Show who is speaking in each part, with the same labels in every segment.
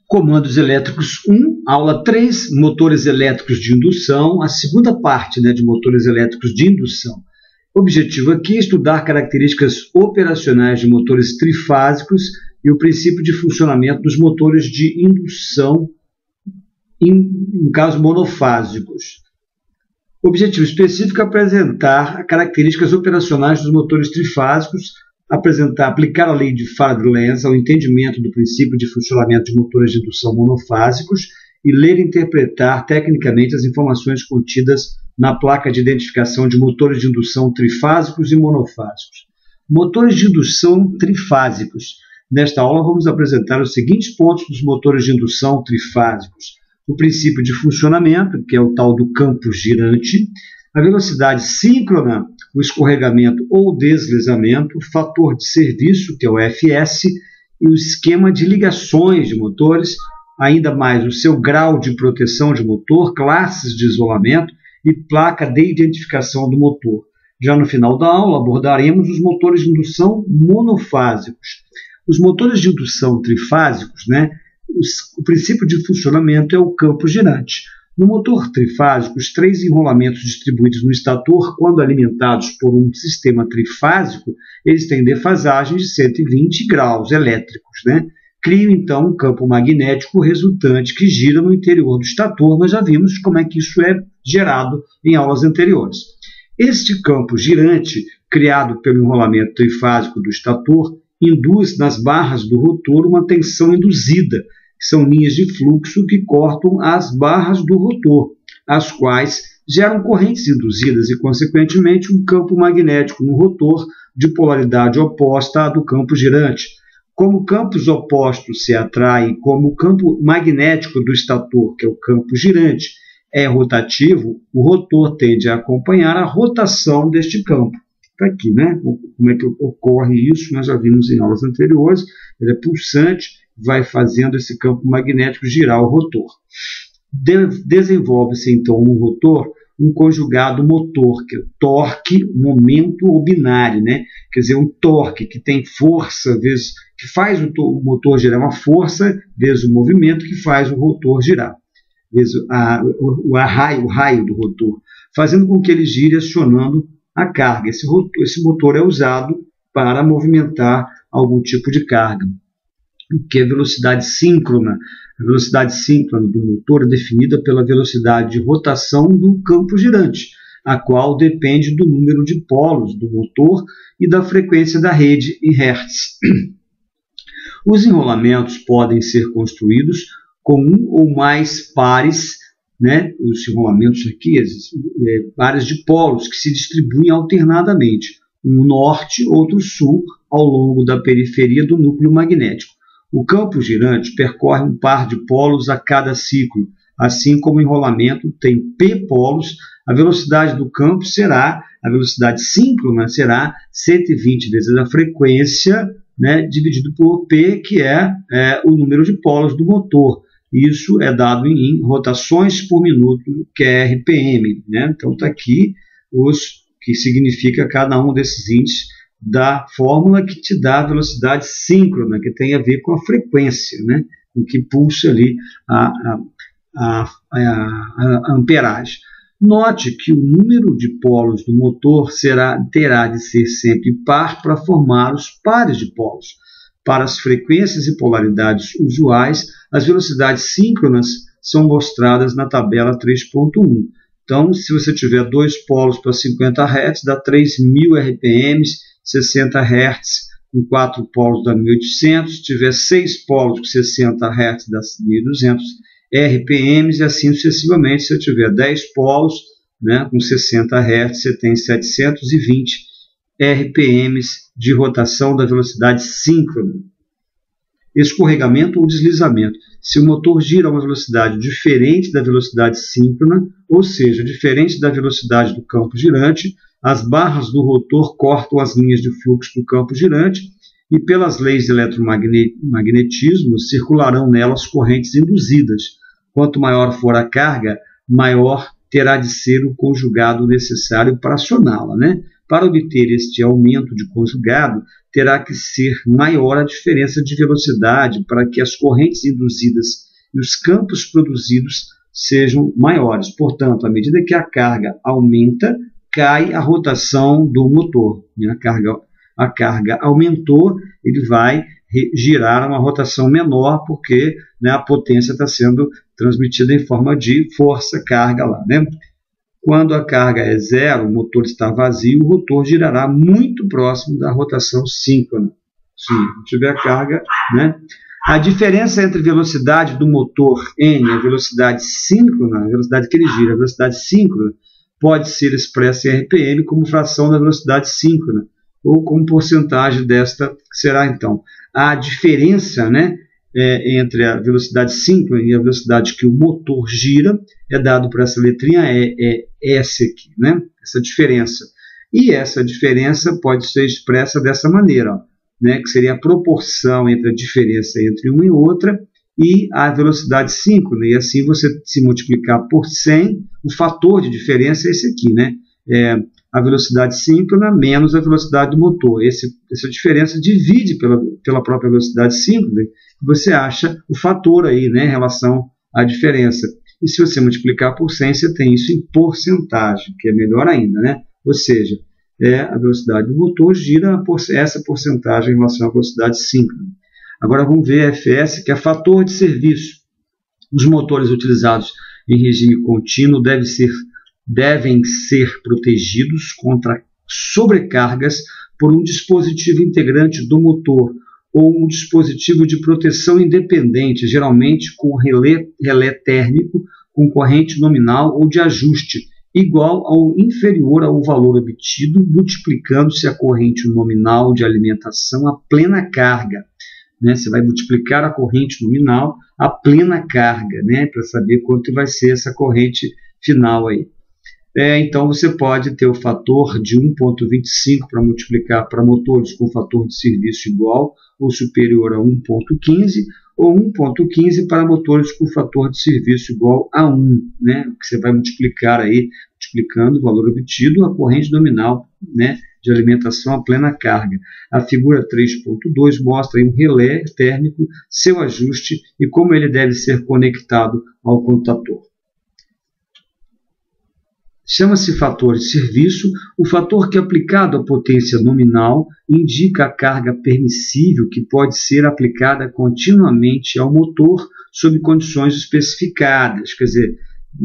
Speaker 1: Comandos elétricos 1, aula 3, motores elétricos de indução, a segunda parte, de motores elétricos de indução. O objetivo aqui é estudar características operacionais de motores trifásicos e o princípio de funcionamento dos motores de indução, no caso monofásicos. O objetivo específico é apresentar características operacionais dos motores trifásicos, aplicar a lei de Faraday-Lenz ao entendimento do princípio de funcionamento de motores de indução monofásicos e ler e interpretar tecnicamente as informações contidas na placa de identificação de motores de indução trifásicos e monofásicos. Motores de indução trifásicos. Nesta aula vamos apresentar os seguintes pontos dos motores de indução trifásicos. O princípio de funcionamento, que é o tal do campo girante, a velocidade síncrona, o escorregamento ou deslizamento, o fator de serviço, que é o FS, e o esquema de ligações de motores, ainda mais o seu grau de proteção de motor, classes de isolamento e placa de identificação do motor. Já no final da aula abordaremos os motores de indução monofásicos. Os motores de indução trifásicos, o princípio de funcionamento é o campo girante. No motor trifásico, os três enrolamentos distribuídos no estator, quando alimentados por um sistema trifásico, eles têm defasagem de 120 graus elétricos. Criam, então, um campo magnético resultante que gira no interior do estator. Nós já vimos como é que isso é gerado em aulas anteriores. Este campo girante, criado pelo enrolamento trifásico do estator, induz nas barras do rotor uma tensão induzida, que são linhas de fluxo que cortam as barras do rotor, as quais geram correntes induzidas e, consequentemente, um campo magnético no rotor de polaridade oposta à do campo girante. Como campos opostos se atraem, como o campo magnético do estator, que é o campo girante, é rotativo, o rotor tende a acompanhar a rotação deste campo. Está aqui, como é que ocorre isso? Nós já vimos em aulas anteriores. Ele é pulsante, vai fazendo esse campo magnético girar o rotor. Desenvolve-se, então, no rotor um conjugado motor, que é o torque, momento ou binário, Quer dizer, um torque que tem força, vezes, que faz o motor girar, uma força, vezes o movimento que faz o rotor girar, vezes o raio do rotor, fazendo com que ele gire acionando a carga. Esse motor é usado para movimentar algum tipo de carga, que é a velocidade síncrona. A velocidade síncrona do motor é definida pela velocidade de rotação do campo girante, a qual depende do número de polos do motor e da frequência da rede em Hertz. Os enrolamentos podem ser construídos com um ou mais pares, os enrolamentos aqui, pares de polos que se distribuem alternadamente, um norte, outro sul, ao longo da periferia do núcleo magnético. O campo girante percorre um par de polos a cada ciclo. Assim como o enrolamento tem P polos, a velocidade do campo a velocidade síncrona será 120 vezes a frequência, dividido por P, que é o número de polos do motor. Isso é dado em rotações por minuto, que é RPM. Então está aqui que significa cada um desses índices da fórmula que te dá a velocidade síncrona, que tem a ver com a frequência, com que pulsa ali a amperagem. Note que o número de polos do motor terá de ser sempre par para formar os pares de polos. Para as frequências e polaridades usuais, as velocidades síncronas são mostradas na tabela 3.1. Então, se você tiver 2 polos para 50 Hz, dá 3.000 RPMs, 60 Hz com 4 polos dá 1.800, se tiver 6 polos com 60 Hz dá 1.200 RPMs e assim sucessivamente. Se eu tiver 10 polos com 60 Hz, você tem 720 RPMs de rotação da velocidade síncrona. Escorregamento ou deslizamento. Se o motor gira a uma velocidade diferente da velocidade síncrona, ou seja, diferente da velocidade do campo girante, as barras do rotor cortam as linhas de fluxo do campo girante e, pelas leis de eletromagnetismo, circularão nelas correntes induzidas. Quanto maior for a carga, maior terá de ser o conjugado necessário para acioná-la. Para obter este aumento de conjugado, terá que ser maior a diferença de velocidade para que as correntes induzidas e os campos produzidos sejam maiores. Portanto, à medida que a carga aumenta, cai a rotação do motor. A carga aumentou, ele vai girar uma rotação menor, porque, né, a potência está sendo transmitida em forma de força, carga lá, né? Quando a carga é zero, o motor está vazio, o rotor girará muito próximo da rotação síncrona. Se tiver carga, né? A diferença entre a velocidade do motor N e a velocidade síncrona, a velocidade que ele gira, a velocidade síncrona, pode ser expressa em RPM como fração da velocidade síncrona, ou como porcentagem desta, que será então a diferença, né, entre a velocidade síncrona e a velocidade que o motor gira, é dado por essa letrinha S aqui, né, essa diferença. E essa diferença pode ser expressa dessa maneira, ó, né, que seria a proporção entre a diferença entre uma e outra e a velocidade síncrona. E assim você, se multiplicar por 100, o fator de diferença é esse aqui, né? A velocidade síncrona menos a velocidade do motor. Essa diferença divide pela própria velocidade síncrona, e você acha o fator aí, né, em relação à diferença. E se você multiplicar por 100, você tem isso em porcentagem, que é melhor ainda, né? Ou seja, a velocidade do motor gira essa porcentagem em relação à velocidade síncrona. Agora vamos ver a FS, que é fator de serviço. Os motores utilizados em regime contínuo devem ser protegidos contra sobrecargas por um dispositivo integrante do motor ou um dispositivo de proteção independente, geralmente com relé térmico com corrente nominal ou de ajuste, igual ou inferior ao valor obtido, multiplicando-se a corrente nominal de alimentação a plena carga. Né? Você vai multiplicar a corrente nominal a plena carga, né? Para saber quanto vai ser essa corrente final aí. Então você pode ter o fator de 1,25 para multiplicar para motores com fator de serviço igual ou superior a 1,15, ou 1,15 para motores com fator de serviço igual a 1, né? Que você vai multiplicar aí, multiplicando o valor obtido, a corrente nominal, né, de alimentação a plena carga. A figura 3.2 mostra aí um relé térmico, seu ajuste e como ele deve ser conectado ao contator. Chama-se fator de serviço o fator que, aplicado à potência nominal, indica a carga permissível que pode ser aplicada continuamente ao motor sob condições especificadas. Quer dizer,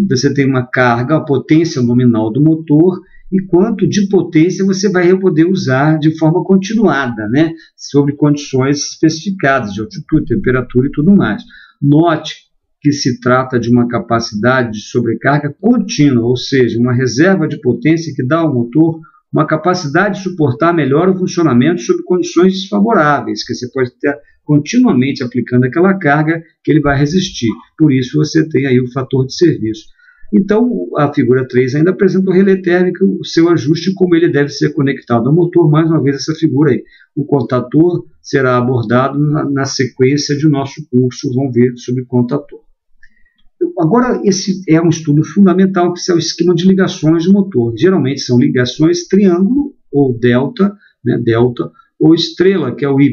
Speaker 1: você tem uma carga, a potência nominal do motor, e quanto de potência você vai poder usar de forma continuada, né? Sob condições especificadas de altitude, temperatura e tudo mais. Note que se trata de uma capacidade de sobrecarga contínua, ou seja, uma reserva de potência que dá ao motor uma capacidade de suportar melhor o funcionamento sob condições desfavoráveis, que você pode estar continuamente aplicando aquela carga que ele vai resistir. Por isso você tem aí o fator de serviço. Então, a figura 3 ainda apresenta o relé térmico, o seu ajuste e como ele deve ser conectado ao motor. Mais uma vez essa figura aí. O contator será abordado na sequência de nosso curso. Vamos ver sobre contator. Agora, esse é um estudo fundamental, que é o esquema de ligações de motor. Geralmente são ligações triângulo ou delta, né, delta, ou estrela, que é o Y,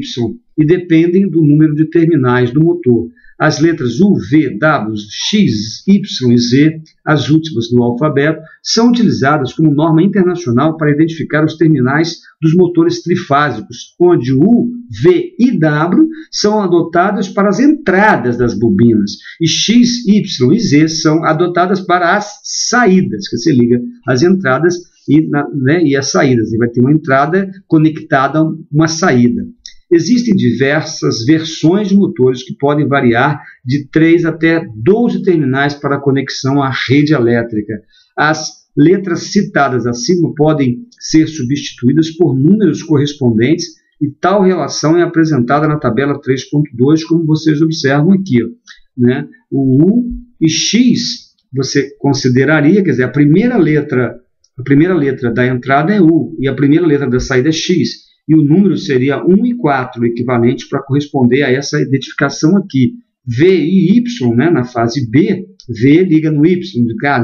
Speaker 1: e dependem do número de terminais do motor. As letras U, V, W, X, Y e Z, as últimas do alfabeto, são utilizadas como norma internacional para identificar os terminais dos motores trifásicos, onde U, V e W são adotadas para as entradas das bobinas, e X, Y e Z são adotadas para as saídas, que você liga as entradas e as saídas. Você vai ter uma entrada conectada a uma saída. Existem diversas versões de motores que podem variar de 3 até 12 terminais para a conexão à rede elétrica. As letras citadas acima podem ser substituídas por números correspondentes e tal relação é apresentada na tabela 3.2, como vocês observam aqui, ó, né? O U e X você consideraria, quer dizer, a primeira letra da entrada é U e a primeira letra da saída é X. E o número seria 1 e 4, equivalente para corresponder a essa identificação aqui. V e Y, né, na fase B, V liga no Y,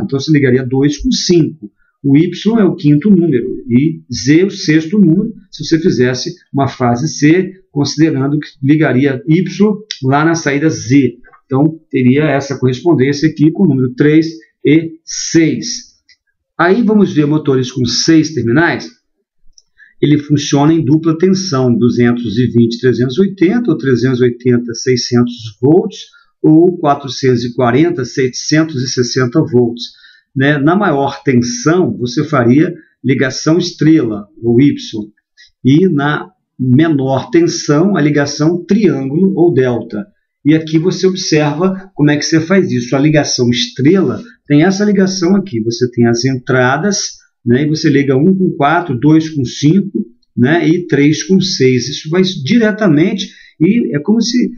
Speaker 1: então você ligaria 2 com 5. O Y é o quinto número e Z o sexto número, se você fizesse uma fase C, considerando que ligaria Y lá na saída Z. Então, teria essa correspondência aqui com o número 3 e 6. Aí vamos ver motores com 6 terminais. Ele funciona em dupla tensão, 220, 380, ou 380, 600 volts, ou 440, 760 volts. Né? Na maior tensão, você faria ligação estrela, ou Y, e na menor tensão, a ligação triângulo, ou delta. E aqui você observa como é que você faz isso. A ligação estrela tem essa ligação aqui, você tem as entradas, né, e você liga 1 com 4, 2 com 5, né, e 3 com 6. Isso vai diretamente, e é como se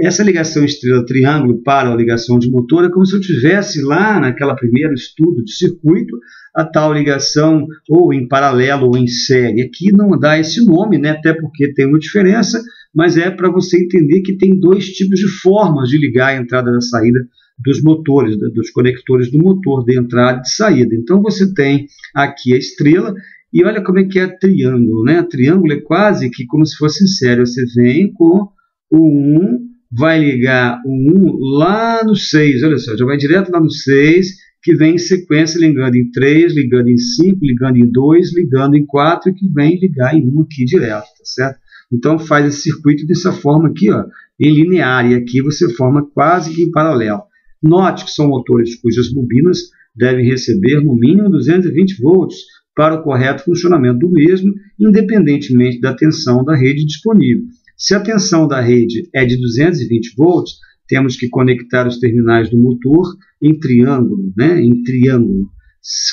Speaker 1: essa ligação estrela-triângulo para a ligação de motor é como se eu tivesse lá naquela primeiro estudo de circuito a tal ligação ou em paralelo ou em série. Aqui não dá esse nome, né, até porque tem uma diferença, mas é para você entender que tem dois tipos de formas de ligar a entrada e a saída dos motores, dos conectores do motor, de entrada e de saída. Então você tem aqui a estrela, e olha como é que é triângulo, né? Triângulo é quase que como se fosse em série. Você vem com o 1, vai ligar o 1 lá no 6, olha só, já vai direto lá no 6, que vem em sequência ligando em 3, ligando em 5, ligando em 2, ligando em 4, e que vem ligar em 1 aqui direto, tá certo? Então faz esse circuito dessa forma aqui, ó, em linear, e aqui você forma quase que em paralelo. Note que são motores cujas bobinas devem receber no mínimo 220 volts para o correto funcionamento do mesmo, independentemente da tensão da rede disponível. Se a tensão da rede é de 220 volts, temos que conectar os terminais do motor em triângulo, né? Em triângulo.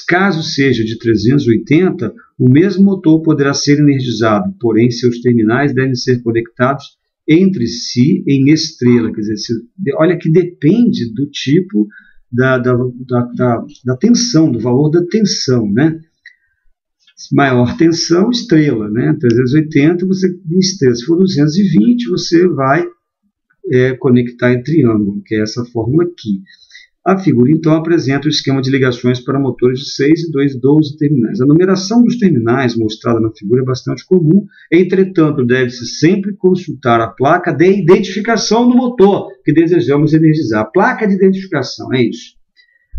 Speaker 1: Caso seja de 380, o mesmo motor poderá ser energizado, porém seus terminais devem ser conectados entre si em estrela. Quer dizer, olha que depende do tipo da tensão, do valor da tensão, né? Maior tensão, estrela, né? 380, você em estrela. Se for 220, você vai conectar em triângulo, que é essa fórmula aqui. A figura, então, apresenta o esquema de ligações para motores de 6 e 12 terminais. A numeração dos terminais mostrada na figura é bastante comum, entretanto, deve-se sempre consultar a placa de identificação do motor que desejamos energizar. A placa de identificação, é isso.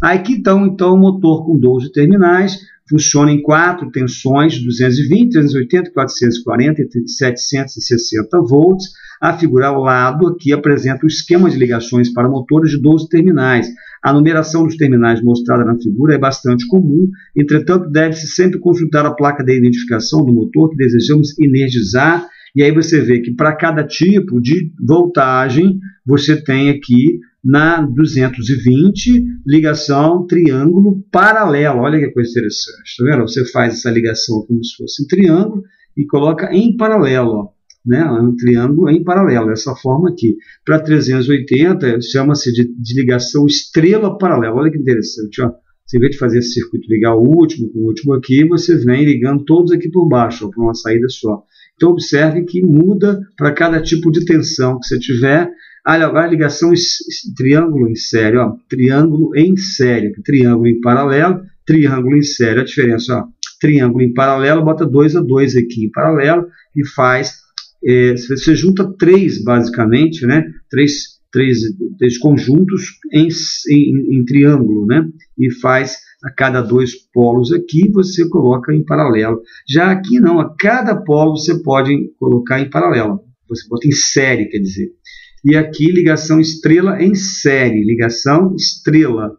Speaker 1: Aqui, então, o motor com 12 terminais funciona em 4 tensões, 220, 380, 440 e 760 volts. A figura ao lado aqui apresenta o esquema de ligações para motores de 12 terminais. A numeração dos terminais mostrada na figura é bastante comum, entretanto, deve-se sempre consultar a placa de identificação do motor que desejamos energizar, e aí você vê que para cada tipo de voltagem, você tem aqui na 220, ligação triângulo paralelo. Olha que coisa interessante, tá vendo? Você faz essa ligação como se fosse um triângulo e coloca em paralelo, ó, né? Um triângulo em paralelo, dessa forma aqui. Para 380, chama-se de ligação estrela paralela. Olha que interessante, ó. Você, em vez de fazer esse circuito, ligar o último com o último aqui, você vem ligando todos aqui por baixo, para uma saída só. Então, observe que muda para cada tipo de tensão que você tiver. Agora, ligação triângulo em série, ó, triângulo em série, triângulo em paralelo, triângulo em série. A diferença, ó, triângulo em paralelo, bota 2 a 2 aqui em paralelo e faz, você junta 3 basicamente, né, três conjuntos em triângulo, né, e faz a cada 2 polos aqui, você coloca em paralelo. Já aqui não, a cada polo você pode colocar em paralelo, você bota em série, quer dizer. E aqui ligação estrela em série, ligação estrela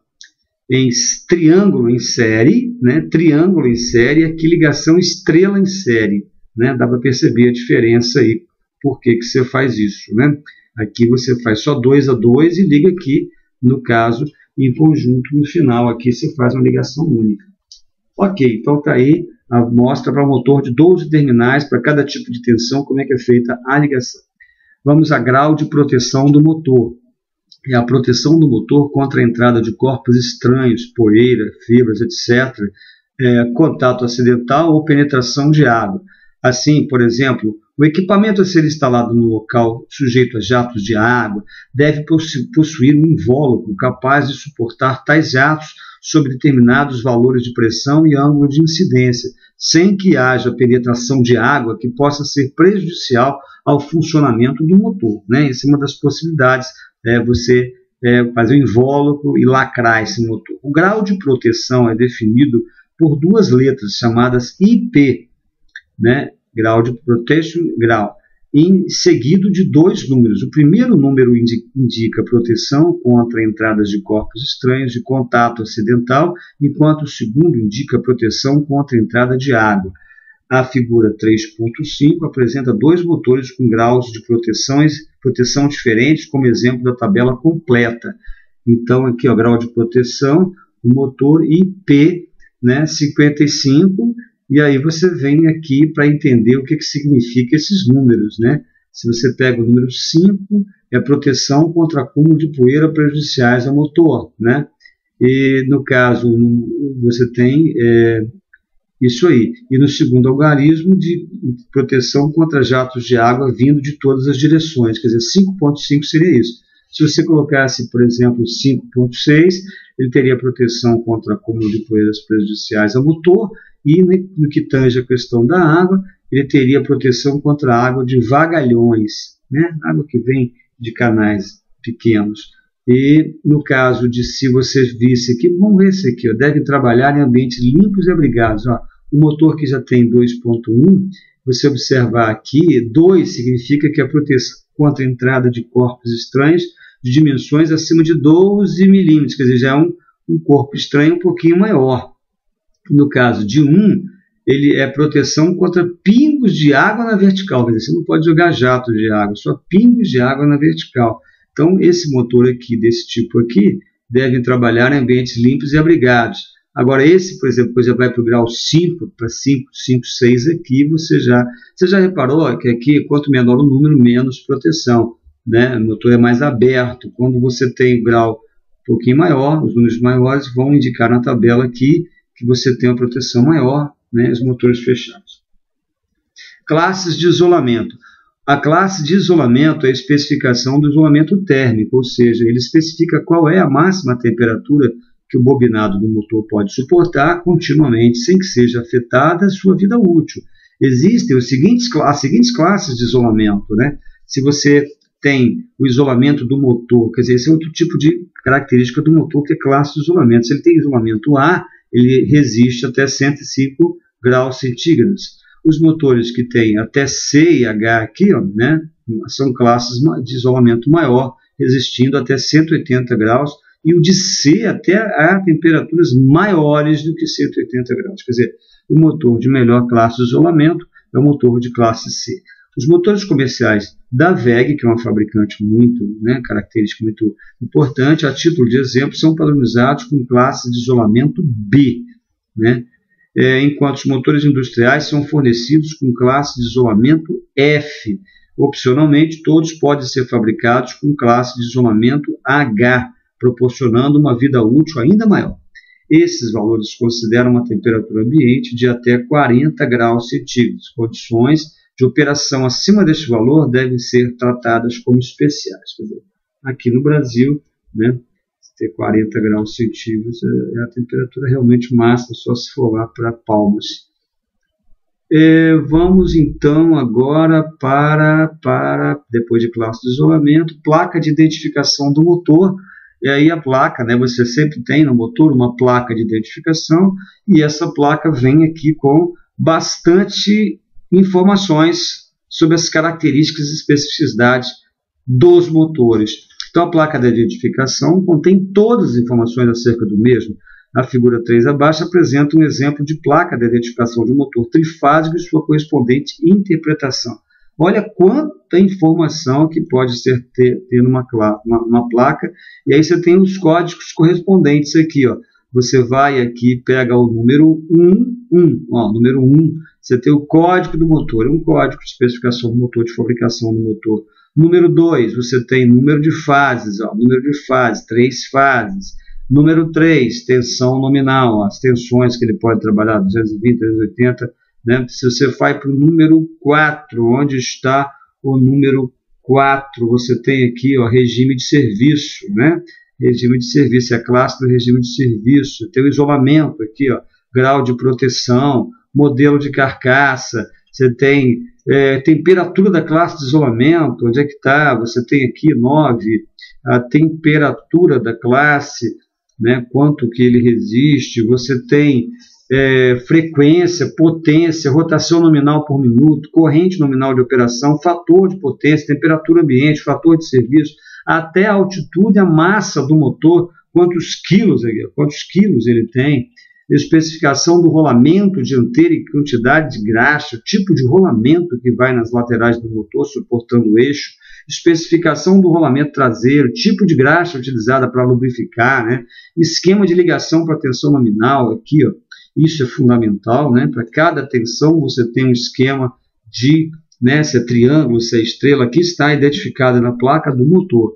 Speaker 1: em triângulo em série, né? Triângulo em série, aqui ligação estrela em série, né? Dá para perceber a diferença aí, por que você faz isso, né? Aqui você faz só 2 a 2 e liga aqui, no caso, em conjunto no final, aqui você faz uma ligação única. Ok, então está aí a amostra para motor de 12 terminais, para cada tipo de tensão, como é que é feita a ligação. Vamos a grau de proteção do motor. É a proteção do motor contra a entrada de corpos estranhos, poeira, fibras, etc., contato acidental ou penetração de água. Assim, por exemplo, o equipamento a ser instalado no local sujeito a jatos de água deve possuir um invólucro capaz de suportar tais jatos sobre determinados valores de pressão e ângulo de incidência, sem que haja penetração de água que possa ser prejudicial ao funcionamento do motor, né? Essa é uma das possibilidades, você fazer um invólucro e lacrar esse motor. O grau de proteção é definido por duas letras chamadas IP, né? Grau de protection, grau, seguido de dois números. O primeiro número indica proteção contra entradas de corpos estranhos de contato acidental, enquanto o segundo indica proteção contra entrada de água. A figura 3.5 apresenta dois motores com graus de proteção diferentes, como exemplo da tabela completa. Então, aqui, ó, grau de proteção, o motor IP, né, 55, e aí você vem aqui para entender o que significa esses números, né? Se você pega o número 5, é proteção contra acúmulo de poeira prejudiciais ao motor, né? E no caso, você tem isso aí. E no segundo algarismo, de proteção contra jatos de água vindo de todas as direções, quer dizer, 5.5 seria isso. Se você colocasse, por exemplo, 5.6, ele teria proteção contra acúmulo de poeiras prejudiciais ao motor, e no que tange a questão da água, ele teria proteção contra a água de vagalhões, né? Água que vem de canais pequenos. E no caso de, se você visse aqui, vamos ver esse aqui, ó, devem trabalhar em ambientes limpos e abrigados. Ó, o motor que já tem 2.1, você observar aqui, 2 significa que a proteção contra a entrada de corpos estranhos de dimensões acima de 12 milímetros, quer dizer, já é um corpo estranho um pouquinho maior. No caso de 1, ele é proteção contra pingos de água na vertical, quer dizer, você não pode jogar jatos de água, só pingos de água na vertical. Então, esse motor aqui, desse tipo aqui, deve trabalhar em ambientes limpos e abrigados. Agora, esse, por exemplo, quando já vai para o grau 5, para 5, 5, 6 aqui, você já reparou que aqui, quanto menor o número, menos proteção, né? O motor é mais aberto. Quando você tem o grau um pouquinho maior, os números maiores vão indicar na tabela aqui que você tem uma proteção maior, né? Os motores fechados. Classes de isolamento. A classe de isolamento é a especificação do isolamento térmico, ou seja, ele especifica qual é a máxima temperatura que o bobinado do motor pode suportar continuamente, sem que seja afetada a sua vida útil. Existem as seguintes classes de isolamento, né? Se você tem o isolamento do motor, quer dizer, esse é outro tipo de característica do motor, que é classe de isolamento. Se ele tem isolamento A, ele resiste até 105 graus centígrados. Os motores que têm até C e H aqui, ó, né, são classes de isolamento maior, resistindo até 180 graus, e o de C até a temperaturas maiores do que 180 graus. Quer dizer, o motor de melhor classe de isolamento é o motor de classe C. Os motores comerciais da WEG, que é uma fabricante muito, né, característica muito importante, a título de exemplo, são padronizados com classe de isolamento B, né? Enquanto os motores industriais são fornecidos com classe de isolamento F. Opcionalmente, todos podem ser fabricados com classe de isolamento H, proporcionando uma vida útil ainda maior. Esses valores consideram uma temperatura ambiente de até 40 graus centígrados. Condições de operação acima deste valor devem ser tratadas como especiais. Quer dizer, aqui no Brasil, né, ter 40 graus centígrados é a temperatura realmente máxima, só se for lá para Palmas. Vamos então agora para, depois de classe de isolamento, placa de identificação do motor. E aí a placa, né, você sempre tem no motor uma placa de identificação, e essa placa vem aqui com bastante informações sobre as características e especificidades dos motores. Então, a placa de identificação contém todas as informações acerca do mesmo. A figura 3 abaixo apresenta um exemplo de placa de identificação de um motor trifásico e sua correspondente interpretação. Olha quanta informação que pode ter numa placa. E aí você tem os códigos correspondentes aqui, ó. Você vai aqui, pega o número 1, ó, número 1, você tem o código do motor, é um código de especificação do motor, de fabricação do motor. Número 2, você tem número de fases, ó, número de fases, 3 fases. Número 3, tensão nominal, ó, as tensões que ele pode trabalhar, 220, 380, né? Se você vai para o número 4, onde está o número 4, você tem aqui, ó, regime de serviço, né? regime de serviço, é a classe do regime de serviço. Tem o isolamento aqui, ó, grau de proteção, modelo de carcaça, você tem temperatura da classe de isolamento, onde é que está? Você tem aqui 9, a temperatura da classe, né, quanto que ele resiste, você tem frequência, potência, rotação nominal por minuto, corrente nominal de operação, fator de potência, temperatura ambiente, fator de serviço, até a altitude, a massa do motor, quantos quilos ele tem, especificação do rolamento dianteiro e quantidade de graxa, tipo de rolamento que vai nas laterais do motor suportando o eixo, especificação do rolamento traseiro, tipo de graxa utilizada para lubrificar, né? Esquema de ligação para tensão nominal, aqui, ó, isso é fundamental, né? Para cada tensão você tem um esquema de, né, se é triângulo, se é estrela, aqui está identificada na placa do motor.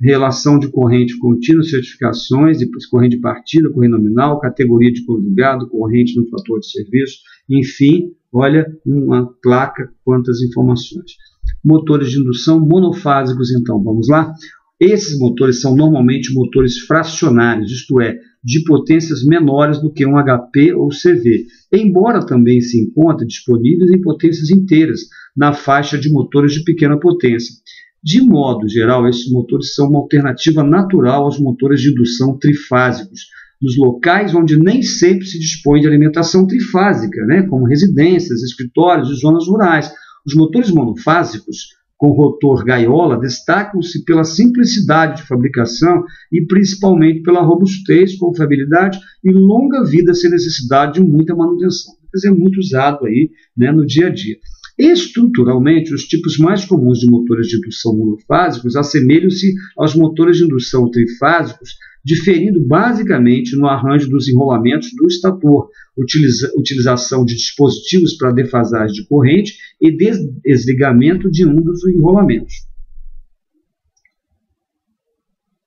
Speaker 1: Relação de corrente contínua, certificações, corrente de partida, corrente nominal, categoria de conjugado, corrente no fator de serviço, enfim, olha uma placa, quantas informações. Motores de indução monofásicos, então, vamos lá? Esses motores são normalmente motores fracionários, isto é, de potências menores do que um HP ou CV, embora também se encontrem disponíveis em potências inteiras, na faixa de motores de pequena potência. De modo geral, esses motores são uma alternativa natural aos motores de indução trifásicos, nos locais onde nem sempre se dispõe de alimentação trifásica, né, como residências, escritórios e zonas rurais. Os motores monofásicos, com rotor gaiola, destacam-se pela simplicidade de fabricação e principalmente pela robustez, confiabilidade e longa vida sem necessidade de muita manutenção. Quer dizer, é muito usado aí, né, no dia a dia. Estruturalmente, os tipos mais comuns de motores de indução monofásicos assemelham-se aos motores de indução trifásicos, diferindo basicamente no arranjo dos enrolamentos do estator, utilização de dispositivos para defasagem de corrente e desligamento de um dos enrolamentos.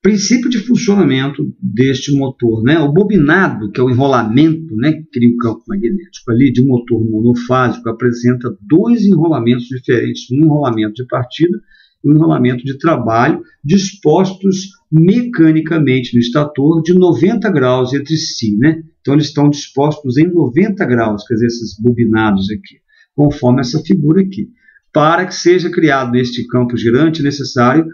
Speaker 1: Princípio de funcionamento deste motor, né? O bobinado, que é o enrolamento, né, que cria um campo magnético ali de um motor monofásico, apresenta dois enrolamentos diferentes, um enrolamento de partida e um enrolamento de trabalho, dispostos mecanicamente no estator de 90 graus entre si, né? Então eles estão dispostos em 90 graus, quer dizer, esses bobinados aqui, conforme essa figura aqui. Para que seja criado este campo girante, é necessário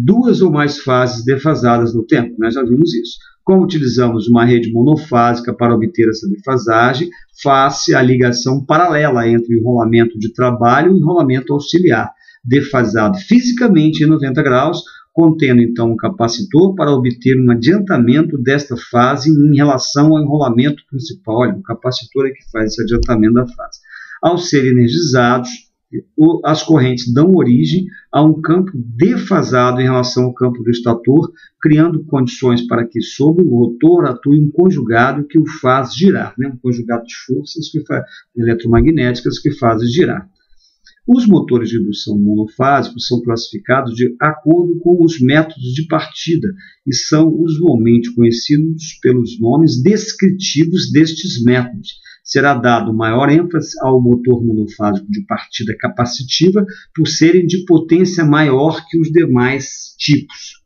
Speaker 1: duas ou mais fases defasadas no tempo, nós já vimos isso. Como utilizamos uma rede monofásica para obter essa defasagem, faz-se a ligação paralela entre o enrolamento de trabalho e o enrolamento auxiliar, defasado fisicamente em 90 graus, contendo então um capacitor para obter um adiantamento desta fase em relação ao enrolamento principal. Olha, o capacitor é que faz esse adiantamento da fase. Ao serem energizados, as correntes dão origem a um campo defasado em relação ao campo do estator, criando condições para que sobre o rotor atue um conjugado que o faz girar, né? Um conjugado de forças eletromagnéticas que fazem girar. Os motores de indução monofásicos são classificados de acordo com os métodos de partida e são usualmente conhecidos pelos nomes descritivos destes métodos. Será dado maior ênfase ao motor monofásico de partida capacitiva por serem de potência maior que os demais tipos.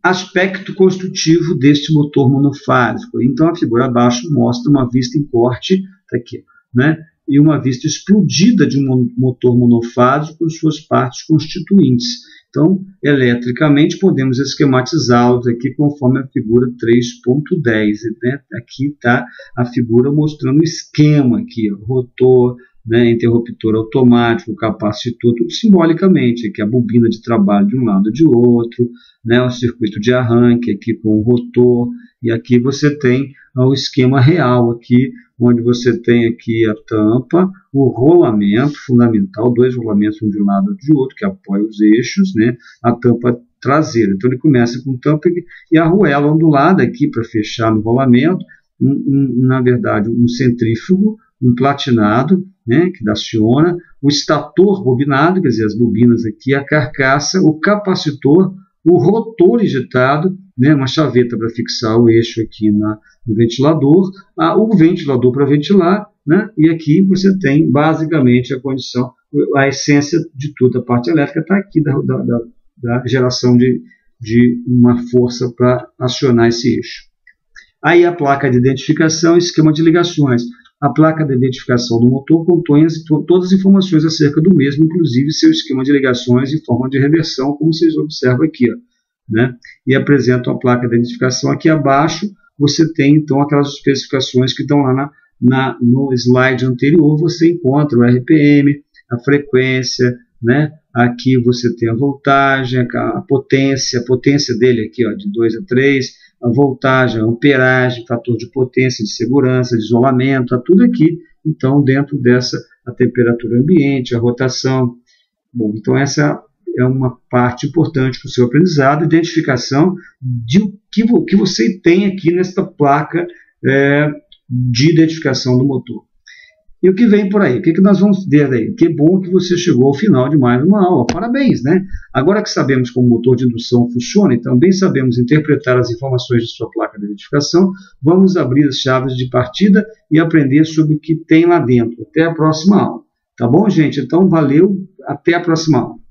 Speaker 1: Aspecto construtivo deste motor monofásico. Então a figura abaixo mostra uma vista em corte, tá aqui, né? E uma vista explodida de um motor monofásico com suas partes constituintes. Então, eletricamente, podemos esquematizá-los aqui conforme a figura 3.10. Né? Aqui está a figura mostrando o esquema aqui, ó, rotor, né, interruptor automático, capacitor, tudo simbolicamente. Aqui a bobina de trabalho de um lado e de outro, né, o circuito de arranque aqui com o rotor, e aqui você tem o esquema real aqui, onde você tem aqui a tampa, o rolamento fundamental, dois rolamentos um de um lado e de outro, que apoia os eixos, né, a tampa traseira. Então ele começa com tampa e a arruela ondulada aqui para fechar no rolamento, na verdade um centrífugo, um platinado, né, que aciona, o estator bobinado, quer dizer, as bobinas aqui, a carcaça, o capacitor, o rotor injetado, né, uma chaveta para fixar o eixo aqui no ventilador, o ventilador para ventilar, né, e aqui você tem basicamente a condição, a essência de tudo, a parte elétrica está aqui da geração de de uma força para acionar esse eixo. Aí a placa de identificação e esquema de ligações. A placa de identificação do motor contém todas as informações acerca do mesmo, inclusive seu esquema de ligações e forma de reversão, como vocês observam aqui, ó, né? E apresenta a placa de identificação aqui abaixo. Você tem então aquelas especificações que estão lá no slide anterior. Você encontra o RPM, a frequência, né? Aqui você tem a voltagem, a potência dele aqui, ó, de 2 a 3, a voltagem, a amperagem, fator de potência, de segurança, de isolamento, tá tudo aqui. Então, dentro dessa, a temperatura ambiente, a rotação. Bom, então essa é uma parte importante para o seu aprendizado, identificação de o que você tem aqui nesta placa de identificação do motor. E o que vem por aí? O que nós vamos ver aí? Que bom que você chegou ao final de mais uma aula. Parabéns, né? Agora que sabemos como o motor de indução funciona e também sabemos interpretar as informações de sua placa de identificação, vamos abrir as chaves de partida e aprender sobre o que tem lá dentro. Até a próxima aula. Tá bom, gente? Então, valeu. Até a próxima aula.